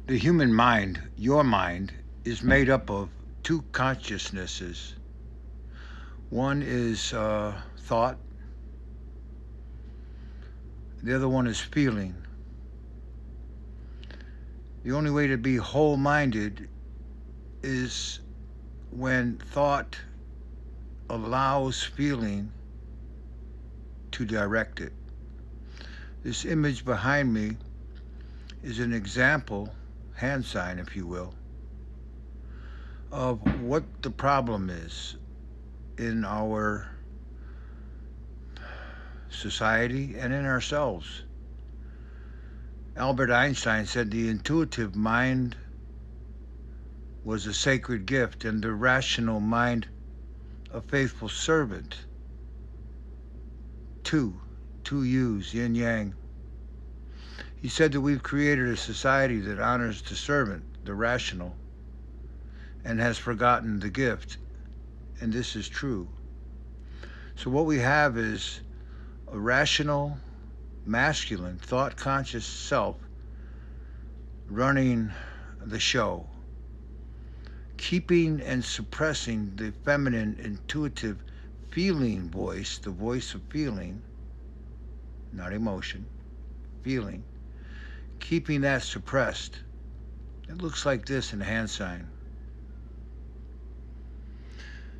The human mind, your mind, is made up of two consciousnesses. One is thought, the other one is feeling. The only way to be whole minded is when thought allows feeling to direct it. This image behind me is an example, hand sign, if you will, of what the problem is in our society and in ourselves. Albert Einstein said the intuitive mind was a sacred gift and the rational mind a faithful servant. Two yous, yin yang. He said that we've created a society that honors the servant, the rational, and has forgotten the gift, and this is true. So what we have is a rational, masculine, thought-conscious self running the show, keeping and suppressing the feminine, intuitive, feeling voice, the voice of feeling, not emotion, feeling, keeping that suppressed. It looks like this in hand sign.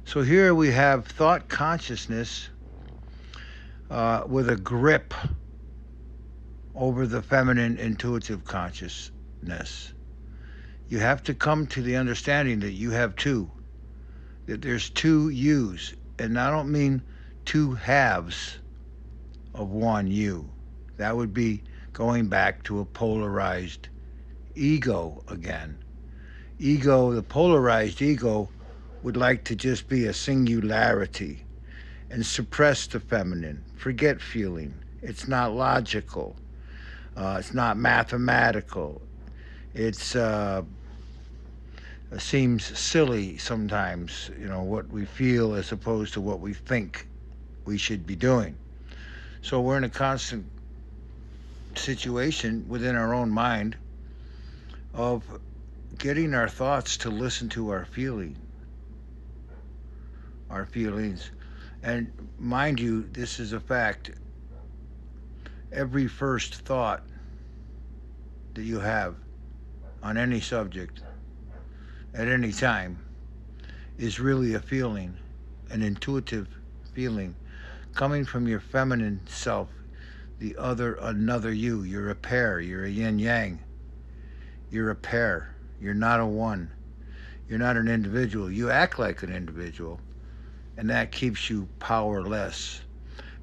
So here we have thought consciousness with a grip over the feminine intuitive consciousness. You have to come to the understanding that you have two, that there's two yous, and I don't mean two halves of one you. That would be going back to a polarized ego again. Ego, the polarized ego, would like to just be a singularity and suppress the feminine, forget feeling. It's not logical. It's not mathematical. It seems silly sometimes, what we feel as opposed to what we think we should be doing. So we're in a constant situation within our own mind of getting our thoughts to listen to our feelings. And mind you, this is a fact. Every first thought that you have on any subject at any time is really a feeling, an intuitive feeling coming from your feminine self, another you. You're a pair, you're a yin yang. You're a pair, you're not a one. You're not an individual. You act like an individual, and that keeps you powerless.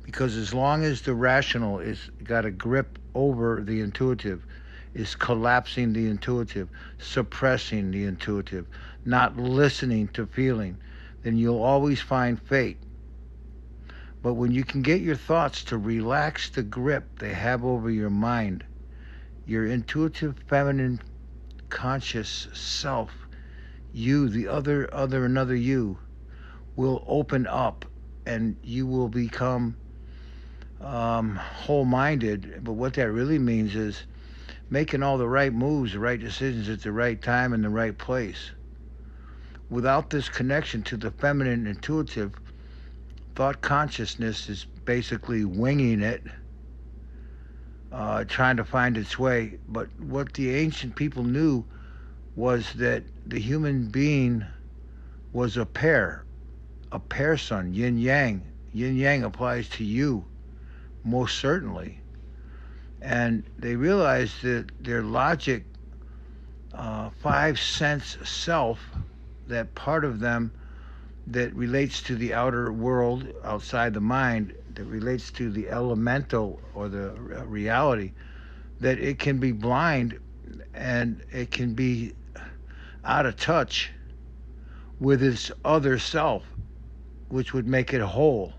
Because as long as the rational is got a grip over the intuitive, is collapsing the intuitive, suppressing the intuitive, not listening to feeling, then you'll always find fate. But when you can get your thoughts to relax the grip they have over your mind, your intuitive feminine conscious self, you, the another you, will open up and you will become whole-minded. But what that really means is making all the right moves, the right decisions at the right time in the right place. Without this connection to the feminine intuitive, thought consciousness is basically winging it, trying to find its way. But what the ancient people knew was that the human being was a pair son, yin yang. Yin yang applies to you, most certainly. And they realized that their logic, five sense self, that part of them that relates to the outer world outside the mind, that relates to the elemental or the reality, that it can be blind and it can be out of touch with its other self, which would make it whole.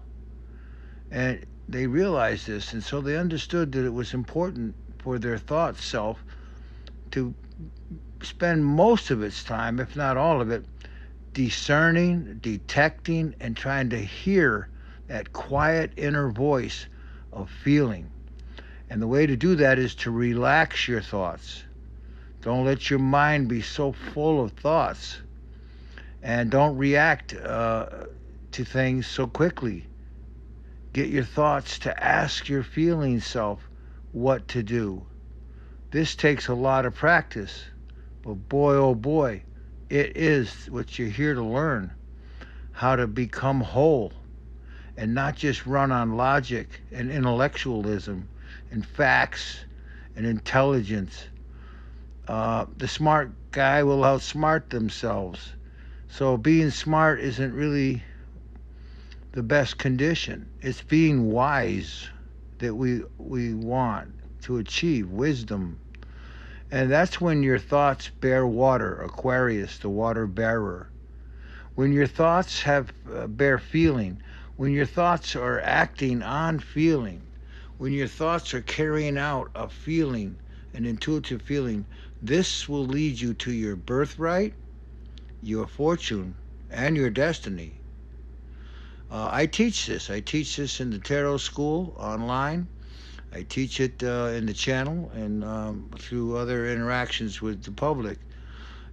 And they realized this, and so they understood that it was important for their thought self to spend most of its time, if not all of it, discerning, detecting, and trying to hear that quiet inner voice of feeling. And the way to do that is to relax your thoughts, Don't let your mind be so full of thoughts, and don't react to things so quickly. Get your thoughts to ask your feeling self what to do. This takes a lot of practice, but boy, oh boy, it is what you're here to learn: how to become whole and not just run on logic and intellectualism and facts and intelligence. The smart guy will outsmart themselves. So being smart isn't really the best condition. It's being wise that we want to achieve wisdom. And that's when your thoughts bear water, Aquarius, the water bearer. When your thoughts have bear feeling, when your thoughts are acting on feeling, when your thoughts are carrying out a feeling, an intuitive feeling, this will lead you to your birthright, your fortune, and your destiny. I teach this. I teach this in the Tarot School online. I teach it in the channel and through other interactions with the public.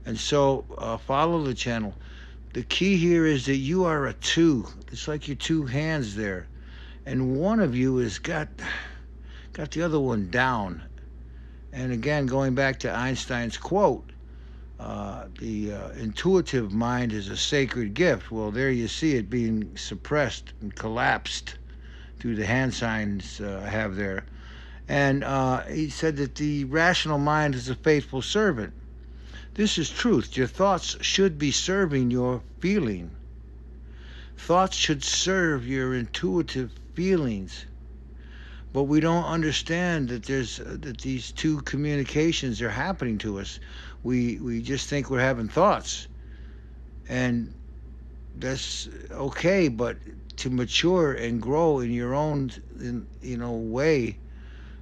And so follow the channel. The key here is that you are a two. It's like your two hands there. And one of you has got the other one down. And again, going back to Einstein's quote, the intuitive mind is a sacred gift. Well, there you see it being suppressed and collapsed through the hand signs I have there. And he said that the rational mind is a faithful servant. This is truth. Your thoughts should be serving your feeling. Thoughts should serve your intuitive feelings. But we don't understand that that these two communications are happening to us. We just think we're having thoughts, and that's okay. But to mature and grow in your own way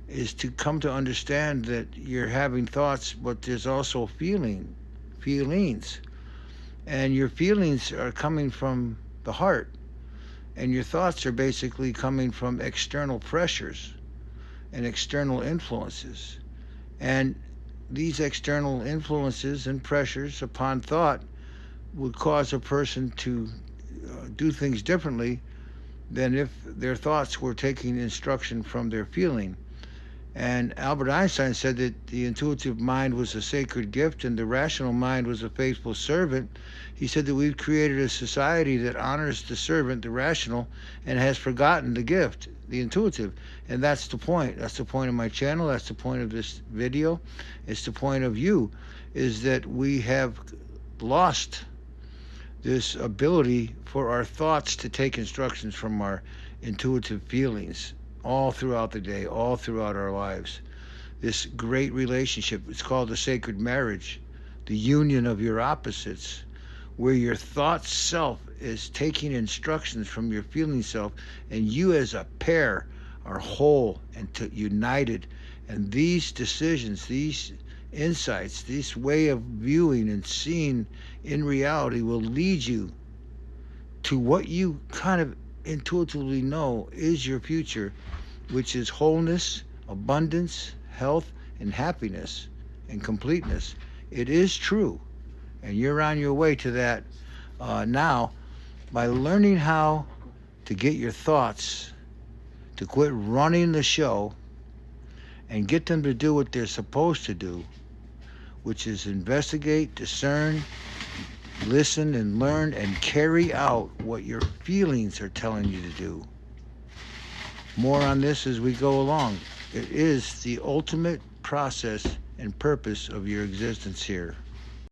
is to come to understand that you're having thoughts, but there's also feelings, and your feelings are coming from the heart, and your thoughts are basically coming from external pressures and external influences. And these external influences and pressures upon thought would cause a person to do things differently than if their thoughts were taking instruction from their feeling. And Albert Einstein said that the intuitive mind was a sacred gift and the rational mind was a faithful servant. He said that we've created a society that honors the servant, the rational, and has forgotten the gift, the intuitive. And that's the point. That's the point of my channel. That's the point of this video. It's the point of you, is that we have lost this ability for our thoughts to take instructions from our intuitive feelings all throughout the day, all throughout our lives. This great relationship, it's called the sacred marriage, the union of your opposites, where your thought self is taking instructions from your feeling self, and you as a pair are whole and united. And these decisions, these insights, this way of viewing and seeing in reality will lead you to what you kind of intuitively know is your future, which is wholeness, abundance, health, and happiness and completeness. It is true, and you're on your way to that now by learning how to get your thoughts to quit running the show and get them to do what they're supposed to do, which is investigate, discern, listen, and learn, and carry out what your feelings are telling you to do. More on this as we go along. It is the ultimate process and purpose of your existence here.